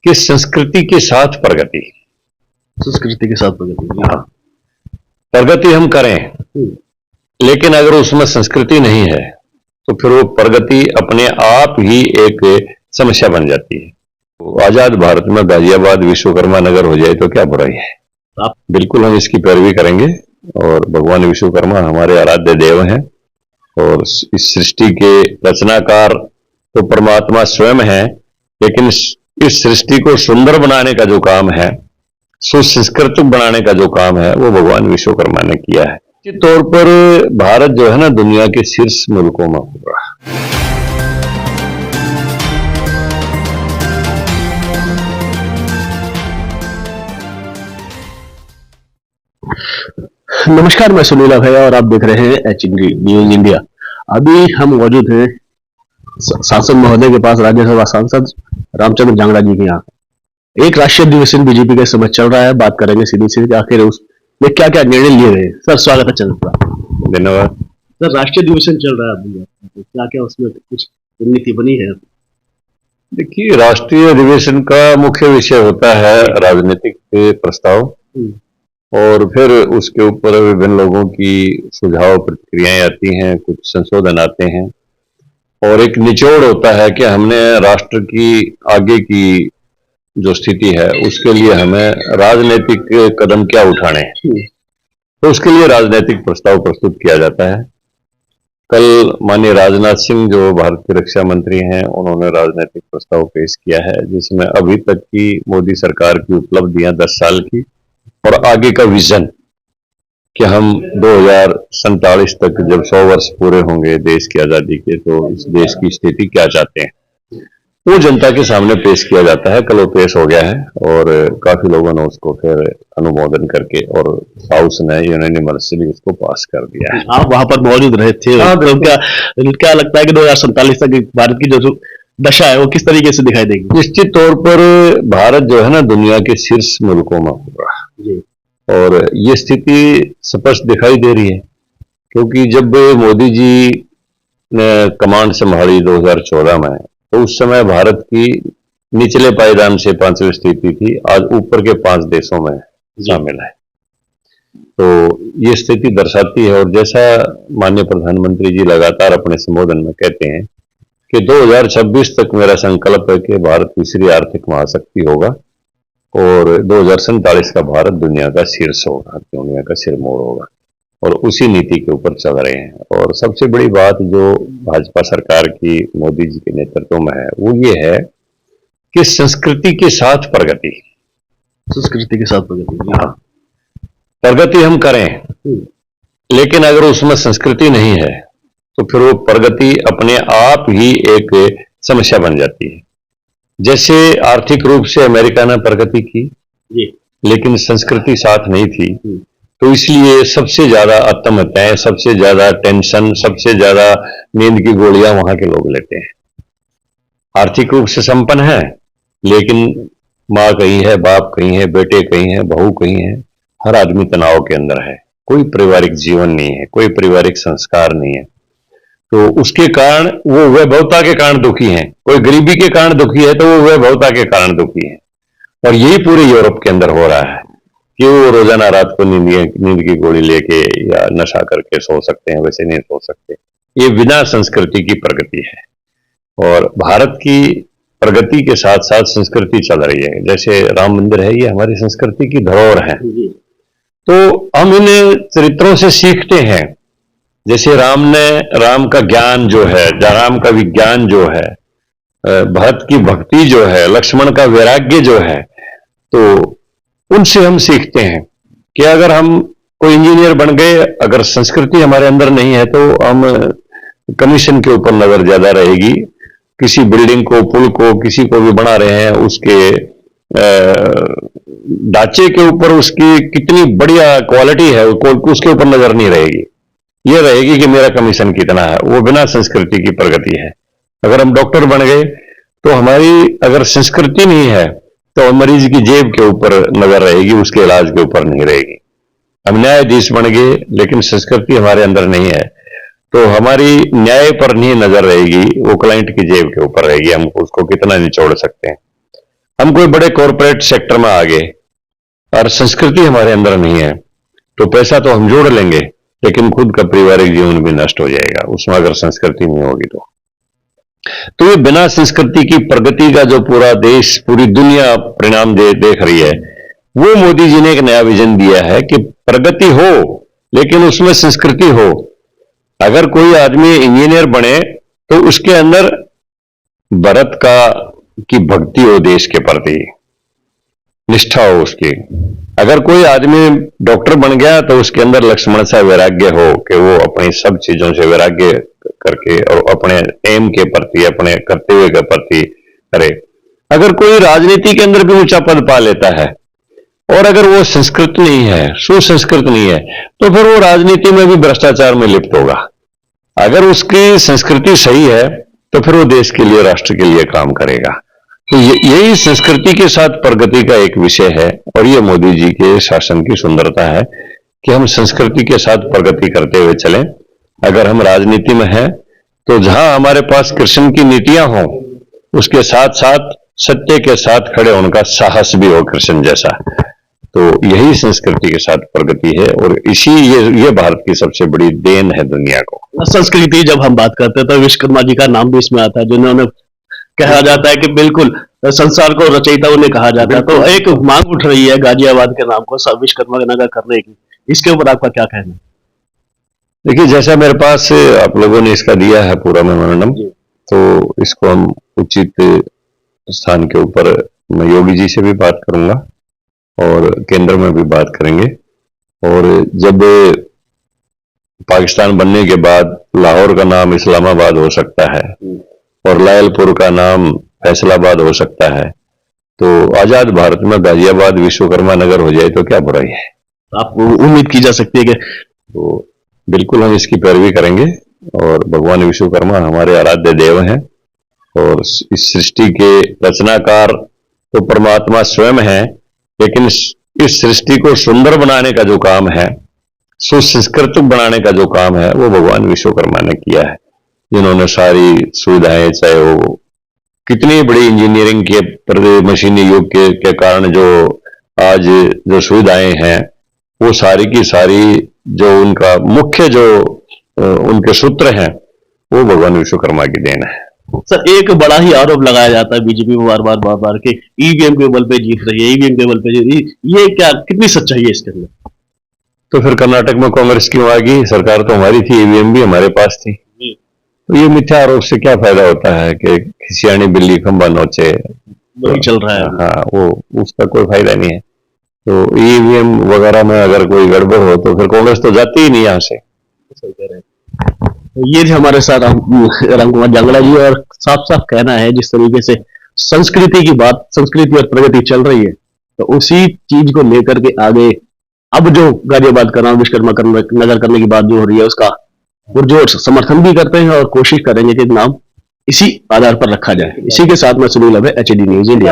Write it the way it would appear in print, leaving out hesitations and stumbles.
कि संस्कृति के साथ प्रगति। संस्कृति के साथ प्रगति। हाँ, प्रगति हम करें, लेकिन अगर उसमें संस्कृति नहीं है तो फिर वो प्रगति अपने आप ही एक समस्या बन जाती है। तो आजाद भारत में गाजियाबाद विश्वकर्मा नगर हो जाए तो क्या बुराई है। आप बिल्कुल हम इसकी पैरवी करेंगे और भगवान विश्वकर्मा हमारे आराध्य देव हैं और इस सृष्टि के रचनाकार तो परमात्मा स्वयं है, लेकिन इस सृष्टि को सुंदर बनाने का जो काम है, सुसंस्कृत बनाने का जो काम है, वो भगवान विश्वकर्मा ने किया है। निश्चित तौर पर भारत जो है ना, दुनिया के शीर्ष मुल्कों में होगा। नमस्कार, मैं सुनील भैया और आप देख रहे हैं एचडी न्यूज इंडिया। अभी हम मौजूद हैं सांसद महोदय के पास, राज्यसभा सांसद रामचंद्र जांगड़ा जी के यहाँ। एक राष्ट्रीय अधिवेशन बीजेपी का इस समय चल रहा है, बात करेंगे सीधी सीधी आखिर उसमें क्या क्या निर्णय लिए गए। सर स्वागत है चंद्र। धन्यवाद। सर राष्ट्रीय अधिवेशन चल रहा है अभी, तो क्या क्या उसमें कुछ रणनीति बनी है? देखिए, राष्ट्रीय अधिवेशन का मुख्य विषय होता है राजनीतिक प्रस्ताव और फिर उसके ऊपर विभिन्न लोगों की सुझाव प्रतिक्रियाएं आती हैं, कुछ संशोधन आते हैं और एक निचोड़ होता है कि हमने राष्ट्र की आगे की जो स्थिति है उसके लिए हमें राजनीतिक कदम क्या उठाने हैं, तो उसके लिए राजनीतिक प्रस्ताव प्रस्तुत किया जाता है। कल माननीय राजनाथ सिंह जो भारत के रक्षा मंत्री हैं, उन्होंने राजनीतिक प्रस्ताव पेश किया है जिसमें अभी तक की मोदी सरकार की उपलब्धियां 10 साल की और आगे का विजन कि हम 2047 तक जब 100 वर्ष पूरे होंगे देश की आजादी के, तो इस देश की स्थिति क्या चाहते हैं, वो जनता के सामने पेश किया जाता है। कल वो पेश हो गया है और काफी लोगों ने उसको फिर अनुमोदन करके और हाउस ने यूनानिमसली उसको पास कर दिया है। आप वहां पर मौजूद रहे थे। हाँ, तो क्या लगता है कि 2047 तक भारत की जो दशा है वो किस तरीके से दिखाई देगी? निश्चित तौर पर भारत जो है ना, दुनिया के शीर्ष मुल्कों में होगा और ये स्थिति स्पष्ट दिखाई दे रही है, क्योंकि जब मोदी जी ने कमांड संभाली 2014 में, तो उस समय भारत की निचले पायदान से 5वीं स्थिति थी, आज ऊपर के 5 देशों में शामिल है। तो ये स्थिति दर्शाती है और जैसा माननीय प्रधानमंत्री जी लगातार अपने संबोधन में कहते हैं कि 2026 तक मेरा संकल्प है कि भारत तीसरी आर्थिक महाशक्ति होगा और 2047 का भारत दुनिया का शीर्ष होगा, दुनिया का सिरमौर होगा, और उसी नीति के ऊपर चल रहे हैं। और सबसे बड़ी बात जो भाजपा सरकार की मोदी जी के नेतृत्व में है वो ये है कि संस्कृति के साथ प्रगति। संस्कृति के साथ प्रगति। हाँ, प्रगति हम करें, लेकिन अगर उसमें संस्कृति नहीं है तो फिर वो प्रगति अपने आप ही एक समस्या बन जाती है। जैसे आर्थिक रूप से अमेरिका ने प्रगति की, लेकिन संस्कृति साथ नहीं थी, तो इसलिए सबसे ज्यादा आत्महत्याएं, सबसे ज्यादा टेंशन, सबसे ज्यादा नींद की गोलियां वहां के लोग लेते हैं। आर्थिक रूप से संपन्न है, लेकिन माँ कहीं है, बाप कहीं है, बेटे कहीं है, बहू कहीं है, हर आदमी तनाव के अंदर है, कोई पारिवारिक जीवन नहीं है, कोई पारिवारिक संस्कार नहीं है। तो उसके कारण वो वैभवता के कारण दुखी हैं। कोई गरीबी के कारण दुखी है तो वो वैभवता के कारण दुखी है। और यही पूरे यूरोप के अंदर हो रहा है कि वो रोजाना रात को नींद की गोली लेके या नशा करके सो सकते हैं, वैसे नहीं सो सकते। ये बिना संस्कृति की प्रगति है और भारत की प्रगति के साथ साथ संस्कृति चल रही है। जैसे राम मंदिर है, ये हमारी संस्कृति की धरोहर है, तो हम इन चरित्रों से सीखते हैं। जैसे राम का ज्ञान जो है, राम का विज्ञान जो है, भरत की भक्ति जो है, लक्ष्मण का वैराग्य जो है, तो उनसे हम सीखते हैं कि अगर हम कोई इंजीनियर बन गए, अगर संस्कृति हमारे अंदर नहीं है तो हम कमीशन के ऊपर नजर ज्यादा रहेगी। किसी बिल्डिंग को, पुल को, किसी को भी बना रहे हैं, उसके ढांचे के ऊपर उसकी कितनी बढ़िया क्वालिटी है उसके ऊपर नजर नहीं रहेगी। ये रहेगी कि मेरा कमीशन कितना है। वो बिना संस्कृति की प्रगति है। अगर हम डॉक्टर बन गए तो हमारी अगर संस्कृति नहीं है तो मरीज की जेब के ऊपर नजर रहेगी, उसके इलाज के ऊपर नहीं रहेगी। हम न्यायाधीश बन गए, लेकिन संस्कृति हमारे अंदर नहीं है तो हमारी न्याय पर नहीं नजर रहेगी, वो क्लाइंट की जेब के ऊपर रहेगी, हम उसको कितना निचोड़ सकते हैं। हम कोई बड़े कॉरपोरेट सेक्टर में आ गए और संस्कृति हमारे अंदर नहीं है, तो पैसा तो हम जोड़ लेंगे, लेकिन खुद का पारिवारिक जीवन भी नष्ट हो जाएगा उसमें अगर संस्कृति नहीं होगी तो ये बिना संस्कृति की प्रगति का जो पूरा देश, पूरी दुनिया परिणाम देख रही है, वो मोदी जी ने एक नया विजन दिया है कि प्रगति हो लेकिन उसमें संस्कृति हो। अगर कोई आदमी इंजीनियर बने तो उसके अंदर भारत की भक्ति हो, देश के प्रति निष्ठा हो उसकी। अगर कोई आदमी डॉक्टर बन गया तो उसके अंदर लक्ष्मण सा वैराग्य हो कि वो अपनी सब चीजों से वैराग्य करके और अपने एम के प्रति, अपने कर्तव्य के प्रति करे। अगर कोई राजनीति के अंदर भी ऊंचा पद पा लेता है और अगर वो संस्कृत नहीं है, सुसंस्कृत नहीं है, तो फिर वो राजनीति में भी भ्रष्टाचार में लिप्त होगा। अगर उसकी संस्कृति सही है तो फिर वो देश के लिए, राष्ट्र के लिए काम करेगा। तो यही संस्कृति के साथ प्रगति का एक विषय है और ये मोदी जी के शासन की सुंदरता है कि हम संस्कृति के साथ प्रगति करते हुए चलें। अगर हम राजनीति में हैं तो जहां हमारे पास कृष्ण की नीतियां हों, उसके साथ साथ सत्य के साथ खड़े होने का साहस भी हो कृष्ण जैसा। तो यही संस्कृति के साथ प्रगति है और ये भारत की सबसे बड़ी देन है दुनिया को। संस्कृति जब हम बात करते हैं तो विश्वकर्मा जी का नाम भी इसमें आता है, जिन्होंने कहा जाता है कि बिल्कुल संसार को रचयिता उन्हें कहा जाता है। तो एक मांग उठ रही है गाजियाबाद के नाम को विश्वकर्मा नगर करने की, इसके ऊपर आपका क्या कहना है? देखिए, जैसा मेरे पास आप लोगों ने इसका दिया है पूरा मेमोरेंडम, तो इसको हम उचित स्थान के ऊपर मैं योगी जी से भी बात करूंगा और केंद्र में भी बात करेंगे। और जब पाकिस्तान बनने के बाद लाहौर का नाम इस्लामाबाद हो सकता है और लायलपुर का नाम फैसलाबाद हो सकता है, तो आजाद भारत में गाजियाबाद विश्वकर्मा नगर हो जाए तो क्या बुराई है? आपको उम्मीद की जा सकती है कि तो बिल्कुल हम इसकी पैरवी करेंगे। और भगवान विश्वकर्मा हमारे आराध्य देव हैं और इस सृष्टि के रचनाकार तो परमात्मा स्वयं है, लेकिन इस सृष्टि को सुंदर बनाने का जो काम है, सुसंस्कृत बनाने का जो काम है, वो भगवान विश्वकर्मा ने किया है, जिन्होंने सारी सुविधाएं, चाहे वो कितनी बड़ी इंजीनियरिंग के मशीनी युग के कारण जो आज जो सुविधाएं हैं, वो सारी की सारी जो उनका मुख्य जो उनके सूत्र हैं, वो भगवान विश्वकर्मा की देन है। सर, एक बड़ा ही आरोप लगाया जाता है बीजेपी में बार बार कि ईवीएम के बल पे जीत रही है, ईवीएम के बल पे जीत रही है। ये क्या, कितनी सच्चाई है इसके अंदर? तो फिर कर्नाटक में कांग्रेस क्यों आ गई? सरकार तो हमारी थी, ईवीएम भी हमारे पास थी। तो ये मिथ्या आरोप से क्या फायदा होता है कि खिसियानी बिल्ली खंबा नोचे, वही चल रहा है। हाँ, वो उसका कोई फायदा नहीं है। तो ईवीएम वगैरह में अगर कोई गड़बड़ हो तो फिर कांग्रेस तो जाती ही नहीं यहाँ से। सही कह रहे हैं। ये जो हमारे साथ राम कुमार जांगड़ा जी, और साफ साफ कहना है जिस तरीके से संस्कृति की बात, संस्कृति और प्रगति चल रही है, तो उसी चीज को लेकर के आगे अब जो गाजियाबाद का नाम विश्वकर्मा नगर करने की बात जो हो रही है, उसका पुरजोर समर्थन भी करते हैं और कोशिश करेंगे कि नाम इसी आधार पर रखा जाए। इसी के साथ मैं सुनील अभय, HD न्यूज़ इंडिया।